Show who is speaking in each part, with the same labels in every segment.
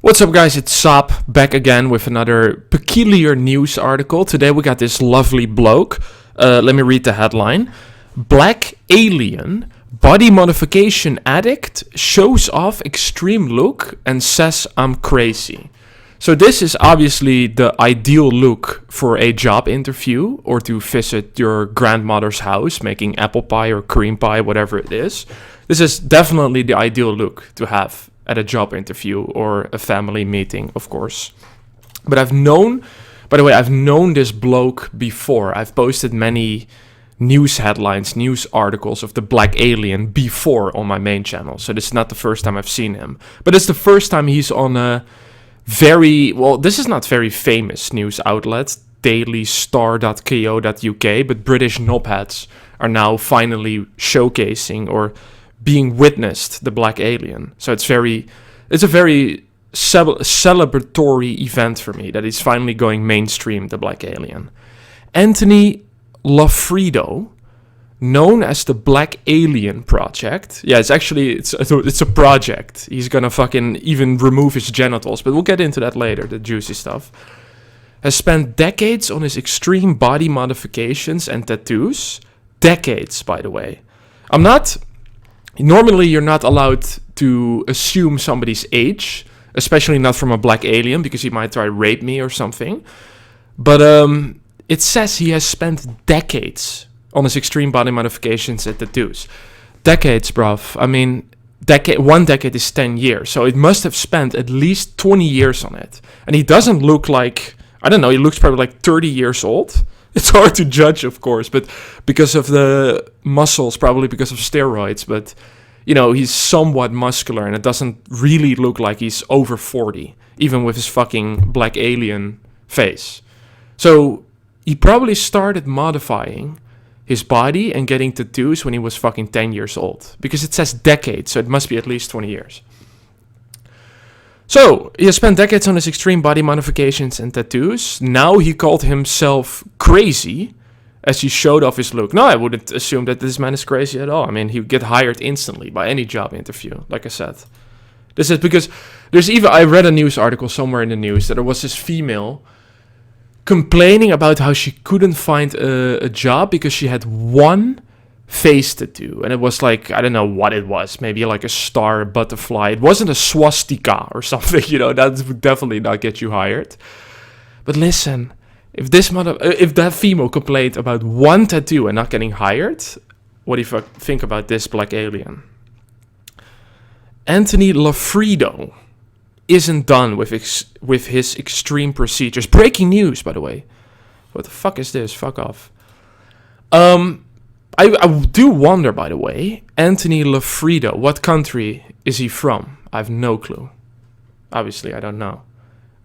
Speaker 1: What's up, guys? It's Sop back again with another peculiar news article. Today we got this lovely bloke. Let me read the headline. Black alien, body modification addict, shows off extreme look and says I'm crazy. So this is obviously the ideal look for a job interview or to visit your grandmother's house making apple pie or cream pie, whatever it is. This is definitely the ideal look to have at a job interview or a family meeting, of course. But I've known this bloke before. I've posted many news headlines, news articles of the black alien before on my main channel. So this is not the first time I've seen him. But it's the first time he's on a this is not very famous news outlet, dailystar.co.uk, but British knobheads are now finally showcasing or being witnessed the black alien. So it's a very celebratory event for me that he's finally going mainstream, the black alien. Anthony Lafredo, known as the Black Alien Project. Yeah, it's a project. He's gonna fucking even remove his genitals, but we'll get into that later, the juicy stuff. Has spent decades on his extreme body modifications and tattoos. Decades, by the way. Normally, you're not allowed to assume somebody's age, especially not from a black alien, because he might try to rape me or something. But it says he has spent decades on his extreme body modifications and tattoos. Decades, bruv. I mean, one decade is 10 years, so it must have spent at least 20 years on it. And he doesn't look like, I don't know, he looks probably like 30 years old. It's hard to judge, of course, but because of the muscles, probably because of steroids. But, you know, he's somewhat muscular, and it doesn't really look like he's over 40, even with his fucking black alien face. So he probably started modifying his body and getting tattoos when he was fucking 10 years old. Because it says decades, so it must be at least 20 years. So, he has spent decades on his extreme body modifications and tattoos. Now he called himself crazy as he showed off his look. No, I wouldn't assume that this man is crazy at all. I mean, he would get hired instantly by any job interview, like I said. This is because I read a news article somewhere in the news that there was this female complaining about how she couldn't find a job because she had one face tattoo, and it was like, I don't know what it was, maybe like a star, a butterfly. It wasn't a swastika or something, you know, that would definitely not get you hired. But listen, if that female complained about one tattoo and not getting hired, what do you think about this black alien? Anthony Lafredo isn't done with his extreme procedures. Breaking news, by the way. What the fuck is this? Fuck off. I do wonder, by the way, Anthony Lafredo, what country is he from? I have no clue. Obviously, I don't know.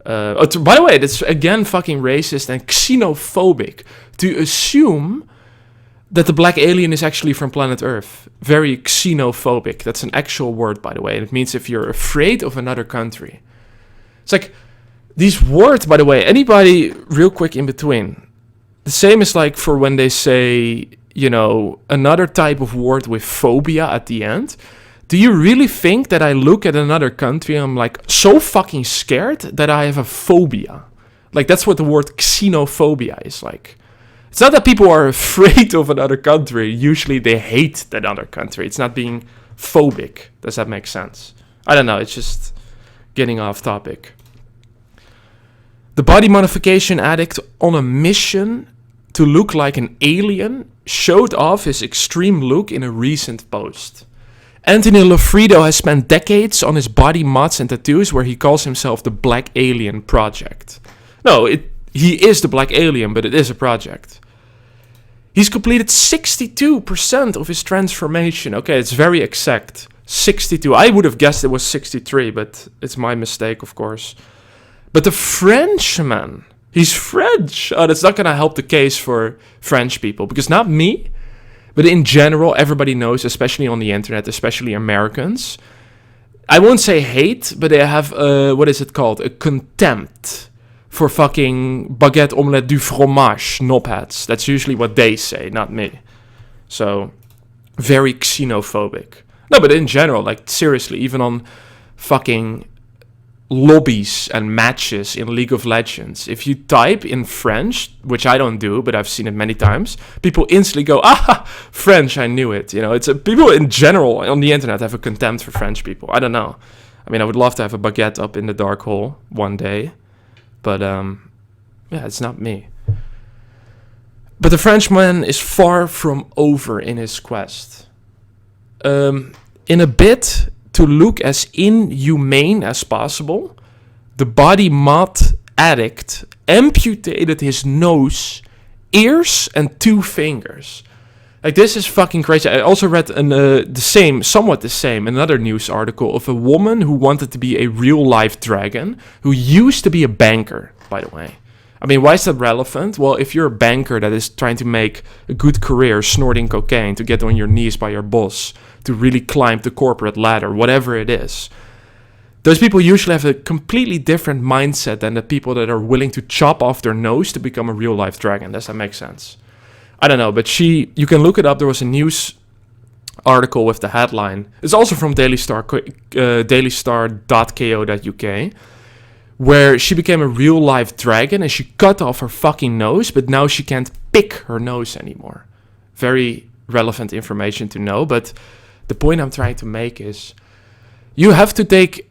Speaker 1: By the way, that's again fucking racist and xenophobic to assume that the black alien is actually from planet Earth. Very xenophobic. That's an actual word, by the way. And it means if you're afraid of another country. It's like, these words, by the way, anybody real quick in between. The same is like for when they say, you know, another type of word with phobia at the end. Do you really think that I look at another country and I'm like so fucking scared that I have a phobia? Like, that's what the word xenophobia is like. It's not that people are afraid of another country. Usually they hate that other country. It's not being phobic. Does that make sense? I don't know. It's just getting off topic. The body modification addict on a mission to look like an alien showed off his extreme look in a recent post. Anthony Lafredo has spent decades on his body mods and tattoos where he calls himself the Black Alien Project. No, he is the Black Alien, but it is a project. He's completed 62% of his transformation. Okay, it's very exact. 62. I would have guessed it was 63, but it's my mistake, of course. But the Frenchman, he's French. Oh, that's not going to help the case for French people. Because not me, but in general, everybody knows, especially on the internet, especially Americans. I won't say hate, but they have, what is it called? A contempt for fucking baguette omelette du fromage knobheads. That's usually what they say, not me. So, very xenophobic. No, but in general, like, seriously, even on fucking lobbies and matches in League of Legends. If you type in French, which I don't do, but I've seen it many times, people instantly go, French, I knew it. You know, people in general on the internet have a contempt for French people. I don't know. I mean, I would love to have a baguette up in the dark hole one day, but yeah, it's not me. But the Frenchman is far from over in his quest. In a bid to look as inhumane as possible, the body mod addict amputated his nose, ears, and 2 fingers. Like, this is fucking crazy. I also read somewhat the same, another news article of a woman who wanted to be a real-life dragon, who used to be a banker, by the way. I mean, why is that relevant? Well, if you're a banker that is trying to make a good career snorting cocaine to get on your knees by your boss, to really climb the corporate ladder, whatever it is, those people usually have a completely different mindset than the people that are willing to chop off their nose to become a real-life dragon. Does that make sense? I don't know, but you can look it up. There was a news article with the headline. It's also from Daily Star, dailystar.co.uk, where she became a real-life dragon and she cut off her fucking nose, but now she can't pick her nose anymore. Very relevant information to know, but the point I'm trying to make is you'd have to be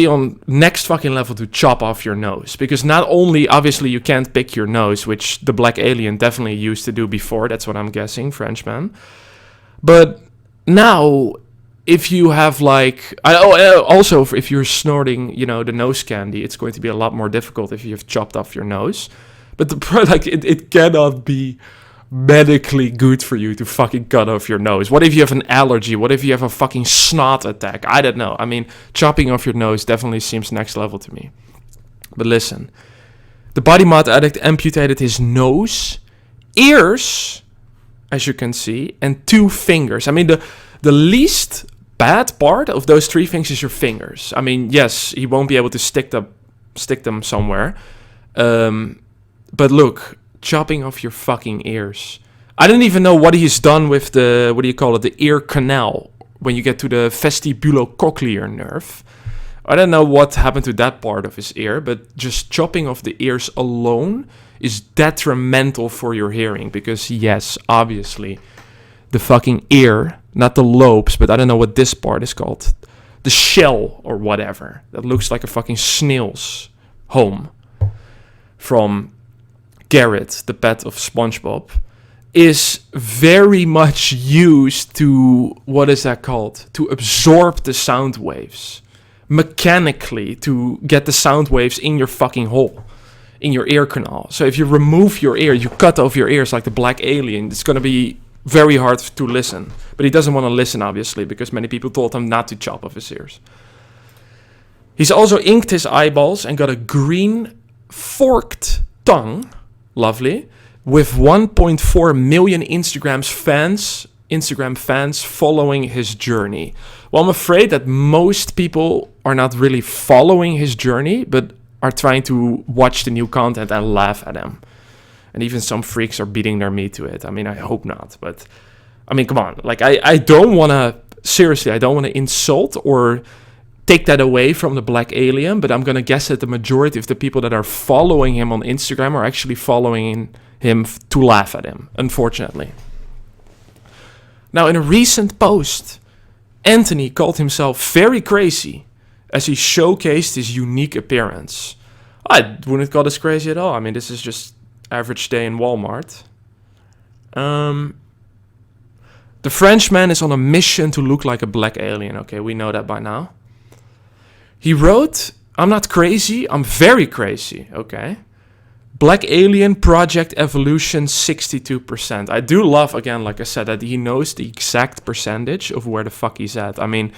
Speaker 1: on next fucking level to chop off your nose, because not only, obviously, you can't pick your nose, which the black alien definitely used to do before, that's what I'm guessing, Frenchman, but now, if you have also if you're snorting, the nose candy, it's going to be a lot more difficult if you have chopped off your nose. But it cannot be medically good for you to fucking cut off your nose. What if you have an allergy? What if you have a fucking snot attack? I don't know. I mean, chopping off your nose definitely seems next level to me. But listen, the body mod addict amputated his nose, ears, as you can see, and 2 fingers. I mean, the least bad part of those 3 things is your fingers. I mean, yes, he won't be able to stick them somewhere. But look, chopping off your fucking ears. I don't even know what he's done with the ear canal when you get to the vestibulocochlear nerve. I don't know what happened to that part of his ear, but just chopping off the ears alone is detrimental for your hearing, because yes, obviously, the fucking ear, not the lobes, but I don't know what this part is called, the shell or whatever, that looks like a fucking snail's home from Garrett, the pet of SpongeBob, is very much used to, what is that called, to absorb the sound waves, mechanically, to get the sound waves in your fucking hole, in your ear canal. So if you remove your ear, you cut off your ears like the black alien, it's going to be very hard to listen. But he doesn't want to listen, obviously, because many people told him not to chop off his ears. He's also inked his eyeballs and got a green forked tongue, lovely, with 1.4 million Instagram fans following his journey. Well, I'm afraid that most people are not really following his journey, but are trying to watch the new content and laugh at him. And even some freaks are beating their meat to it. I mean, I hope not. But, I mean, come on. Like, I don't want to, seriously, I don't want to insult or take that away from the black alien. But I'm going to guess that the majority of the people that are following him on Instagram are actually following him to laugh at him, unfortunately. Now, in a recent post, Anthony called himself very crazy as he showcased his unique appearance. I wouldn't call this crazy at all. I mean, this is just average day in Walmart. The Frenchman is on a mission to look like a black alien. Okay, we know that by now. He wrote, "I'm not crazy, I'm very crazy." Okay. Black Alien Project Evolution 62%. I do love, again, like I said, that he knows the exact percentage of where the fuck he's at. I mean,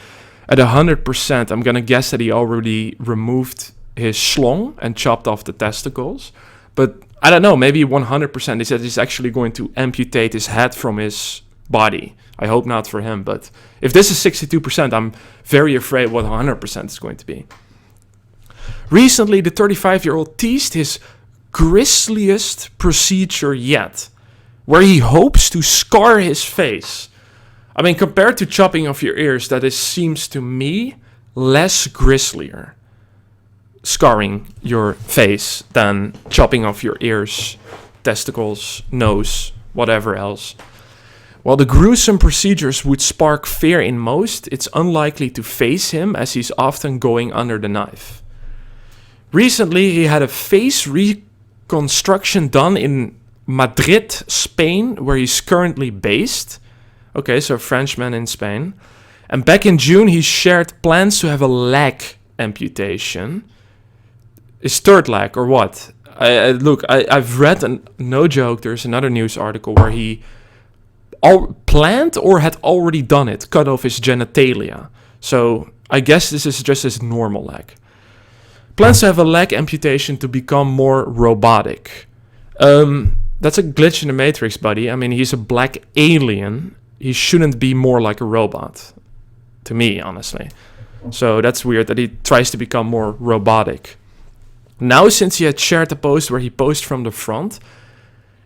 Speaker 1: at 100%, I'm gonna guess that he already removed his schlong and chopped off the testicles. But I don't know, maybe 100%. He said he's actually going to amputate his head from his body. I hope not for him, but if this is 62%, I'm very afraid what 100% is going to be. Recently, the 35-year-old teased his grisliest procedure yet, where he hopes to scar his face. I mean, compared to chopping off your ears, that seems to me less grislier. scarring your face than chopping off your ears, testicles, nose, whatever else. While the gruesome procedures would spark fear in most, it's unlikely to faze him as he's often going under the knife. Recently, he had a face reconstruction done in Madrid, Spain, where he's currently based. Okay, so Frenchman in Spain. And back in June, he shared plans to have a leg amputation. His third leg, or what? I've read, no joke, there's another news article where he planned or had already done it, cut off his genitalia. So I guess this is just his normal leg. Plans to have a leg amputation to become more robotic. That's a glitch in the Matrix, buddy. I mean, he's a black alien. He shouldn't be more like a robot, to me, honestly. So that's weird that he tries to become more robotic. Now, since he had shared the post where he posed from the front,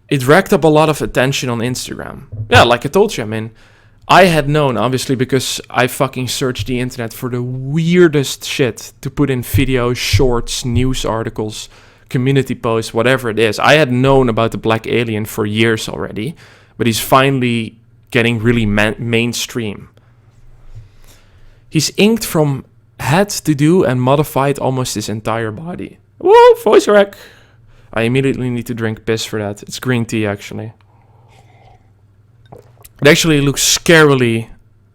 Speaker 1: it racked up a lot of attention on Instagram. Yeah, like I told you, I mean, I had known, obviously, because I fucking searched the internet for the weirdest shit to put in videos, shorts, news articles, community posts, whatever it is. I had known about the black alien for years already, but he's finally getting really mainstream. He's inked from head to toe and modified almost his entire body. Whoa, voice crack. I immediately need to drink piss for that. It's green tea, actually. It actually looks scarily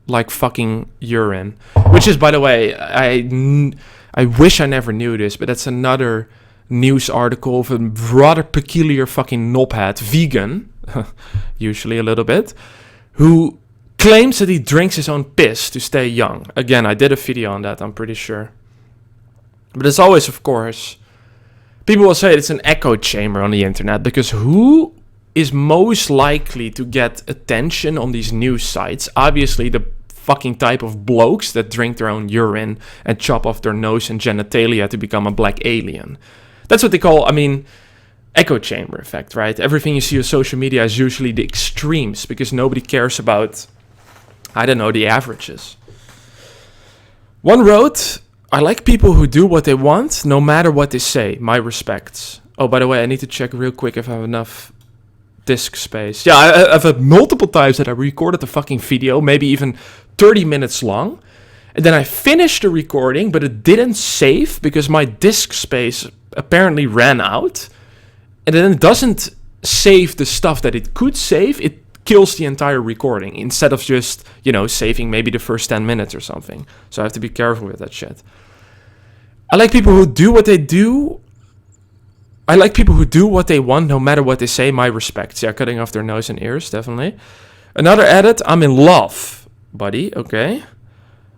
Speaker 1: like fucking urine. Which is, by the way, I wish I never knew this, but that's another news article of a rather peculiar fucking knobhead, vegan, usually a little bit, who claims that he drinks his own piss to stay young. Again, I did a video on that, I'm pretty sure. But as always, of course, people will say it's an echo chamber on the internet, because who is most likely to get attention on these news sites? Obviously, the fucking type of blokes that drink their own urine and chop off their nose and genitalia to become a black alien. That's what they call, I mean, echo chamber effect, right? Everything you see on social media is usually the extremes, because nobody cares about, I don't know, the averages. One wrote, I like people who do what they want, no matter what they say. My respects. Oh, by the way, I need to check real quick if I have enough disk space. Yeah, I've had multiple times that I recorded the fucking video, maybe even 30 minutes long. And then I finished the recording, but it didn't save because my disk space apparently ran out. And then it doesn't save the stuff that it could save. It kills the entire recording instead of just, saving maybe the first 10 minutes or something. So I have to be careful with that shit. I like people who do what they do. I like people who do what they want, no matter what they say. My respects. Yeah, cutting off their nose and ears, definitely. Another edit, I'm in love, buddy, okay?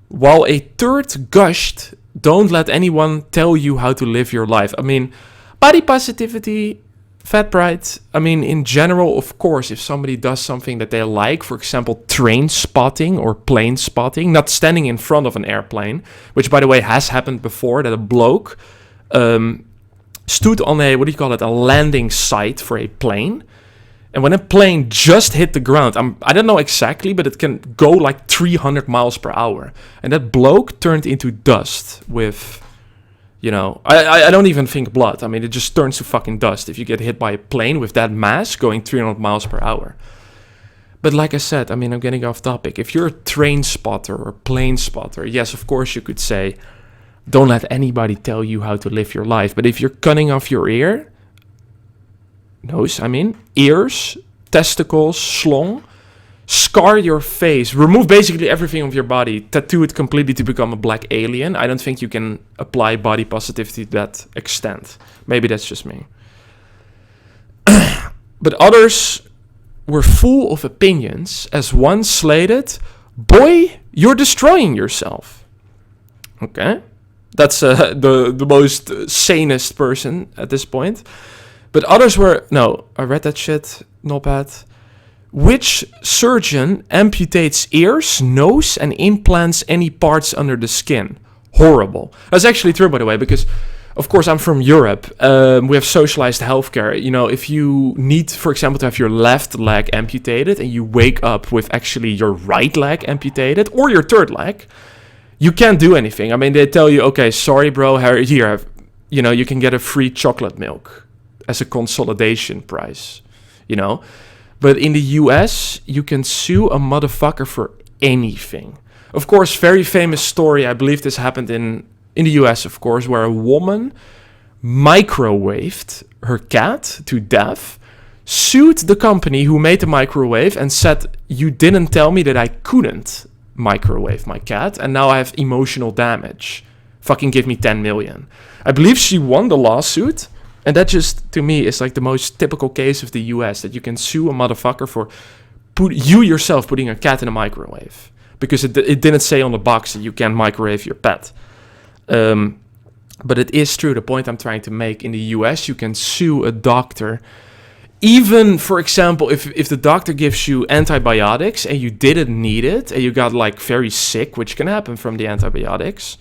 Speaker 1: While a third gushed, don't let anyone tell you how to live your life. I mean, body positivity, fat pride. I mean, in general, of course, if somebody does something that they like, for example, train spotting or plane spotting, not standing in front of an airplane, which, by the way, has happened before, that a bloke stood on a landing site for a plane. And when a plane just hit the ground, I don't know exactly, but it can go like 300 miles per hour. And that bloke turned into dust with, I don't even think blood. I mean, it just turns to fucking dust if you get hit by a plane with that mass going 300 miles per hour. But like I said, I mean, I'm getting off topic. If you're a train spotter or plane spotter, yes, of course you could say, don't let anybody tell you how to live your life. But if you're cutting off your ears, ears, testicles, schlong, scar your face, remove basically everything of your body, tattoo it completely to become a black alien, I don't think you can apply body positivity to that extent. Maybe that's just me. But others were full of opinions, as one slated, boy, you're destroying yourself. Okay? That's the most sanest person at this point. But others were, no, I read that shit, not bad. Which surgeon amputates ears, nose, and implants any parts under the skin? Horrible. That's actually true, by the way, because, of course, I'm from Europe. We have socialized healthcare. If you need, for example, to have your left leg amputated and you wake up with actually your right leg amputated or your third leg, you can't do anything. I mean, they tell you, okay, sorry, bro, here, you know, you can get a free chocolate milk as a consolidation prize, you know. But in the US, you can sue a motherfucker for anything. Of course, very famous story, I believe this happened in the US, of course, where a woman microwaved her cat to death, sued the company who made the microwave and said, you didn't tell me that I couldn't microwave my cat, and now I have emotional damage. Fucking give me 10 million. I believe she won the lawsuit, and that just, to me, is like the most typical case of the US, that you can sue a motherfucker for you yourself putting a cat in a microwave, because it didn't say on the box that you can microwave your pet. But it is true, the point I'm trying to make, in the US, you can sue a doctor. Even, for example, if the doctor gives you antibiotics and you didn't need it, and you got like very sick, which can happen from the antibiotics.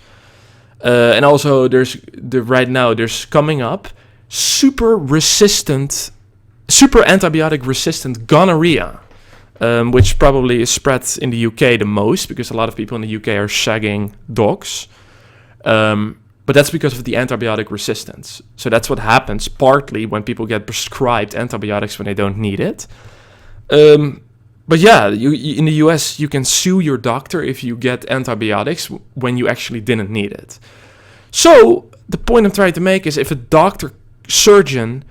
Speaker 1: And also right now there's coming up super antibiotic resistant gonorrhea, which probably is spread in the UK the most, because a lot of people in the UK are shagging dogs. But that's because of the antibiotic resistance. So that's what happens partly when people get prescribed antibiotics when they don't need it. But yeah, you in the US, you can sue your doctor if you get antibiotics when you actually didn't need it. So the point I'm trying to make is, if a surgeon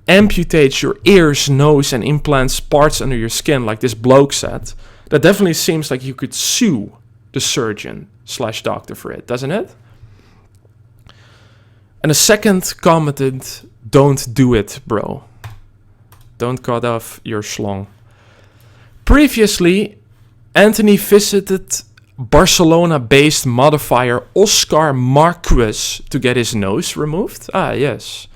Speaker 1: amputates your ears, nose, and implants parts under your skin, like this bloke said, that definitely seems like you could sue the surgeon/doctor for it, doesn't it? And the second commented, don't do it, bro. Don't cut off your schlong. Previously, Anthony visited Barcelona-based modifier Oscar Marquez to get his nose removed. Ah, yes.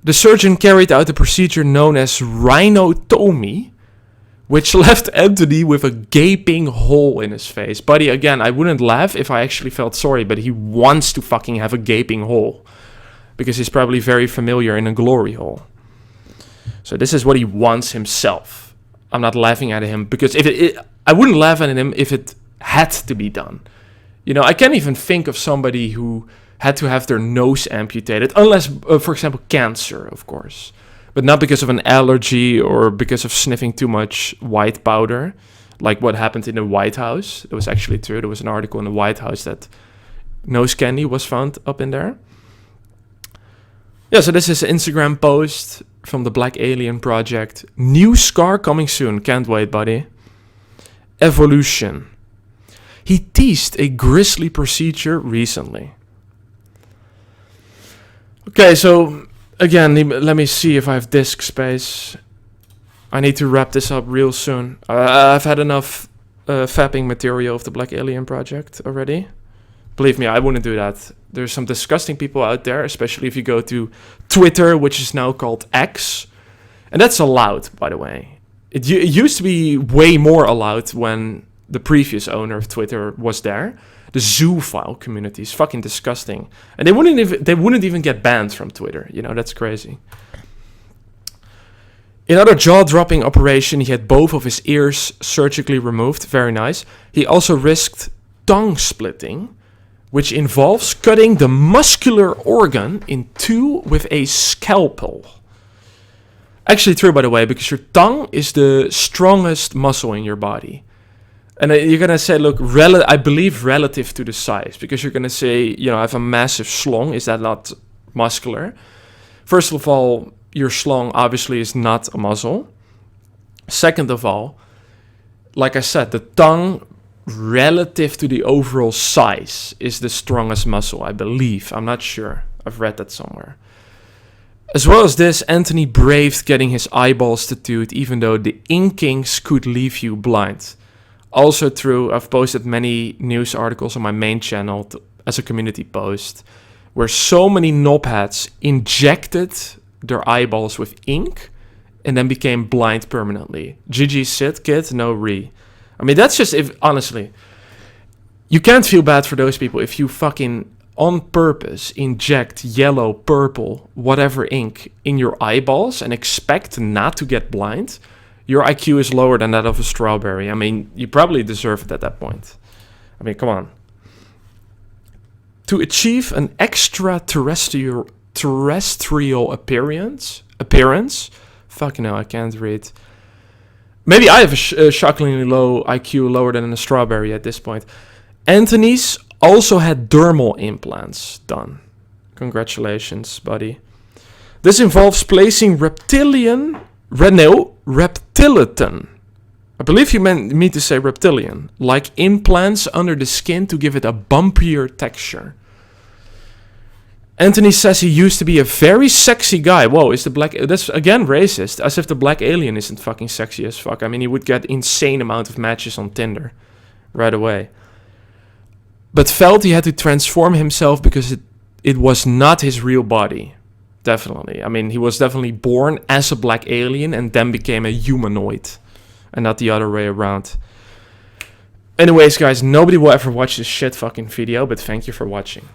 Speaker 1: The surgeon carried out a procedure known as rhinotomy, which left Anthony with a gaping hole in his face. Buddy, again, I wouldn't laugh if I actually felt sorry, but he wants to fucking have a gaping hole, because he's probably very familiar in a glory hole. So this is what he wants himself. I'm not laughing at him, because I wouldn't laugh at him if it had to be done. You know, I can't even think of somebody who had to have their nose amputated, unless, for example, cancer, of course. But not because of an allergy or because of sniffing too much white powder, like what happened in the White House. It was actually true. There was an article in the White House that nose candy was found up in there. Yeah, so this is an Instagram post from the Black Alien Project. New scar coming soon. Can't wait, buddy. Evolution. He teased a grisly procedure recently. Okay, so again, let me see if I have disk space. I need to wrap this up real soon. I've had enough fapping material of the Black Alien Project already. Believe me, I wouldn't do that. There's some disgusting people out there, especially if you go to Twitter, which is now called X. And that's allowed, by the way. It used to be way more allowed when the previous owner of Twitter was there. The zoophile community is fucking disgusting. And they wouldn't even get banned from Twitter. You know, that's crazy. In another jaw-dropping operation, he had both of his ears surgically removed. Very nice. He also risked tongue splitting, which involves cutting the muscular organ in two with a scalpel. Actually true, by the way, because your tongue is the strongest muscle in your body. And you're going to say, look, I believe relative to the size, because you're going to say, you know, I have a massive schlong. Is that not muscular? First of all, your schlong obviously is not a muscle. Second of all, like I said, the tongue relative to the overall size is the strongest muscle, I believe. I'm not sure. I've read that somewhere. As well as this, Anthony braved getting his eyeballs tattooed, even though the inkings could leave you blind. Also true, I've posted many news articles on my main channel as a community post, where so many knobheads injected their eyeballs with ink and then became blind permanently. GG sit, kid, no re. I mean, that's just, honestly, you can't feel bad for those people if you fucking on purpose inject yellow, purple, whatever ink in your eyeballs and expect not to get blind. Your IQ is lower than that of a strawberry. I mean, you probably deserve it at that point. I mean, come on. To achieve an extraterrestrial appearance. Fucking hell, I can't read. Maybe I have a shockingly low IQ, lower than a strawberry at this point. Anthony's also had dermal implants done. Congratulations, buddy. This involves placing reptilian. I believe you meant me to say reptilian, like implants under the skin to give it a bumpier texture. Anthony says he used to be a very sexy guy. Whoa, is the black... That's, again, racist. As if the black alien isn't fucking sexy as fuck. I mean, he would get insane amount of matches on Tinder right away. But felt he had to transform himself because it was not his real body. Definitely. I mean, he was definitely born as a black alien and then became a humanoid. And not the other way around. Anyways, guys, nobody will ever watch this shit fucking video, but thank you for watching.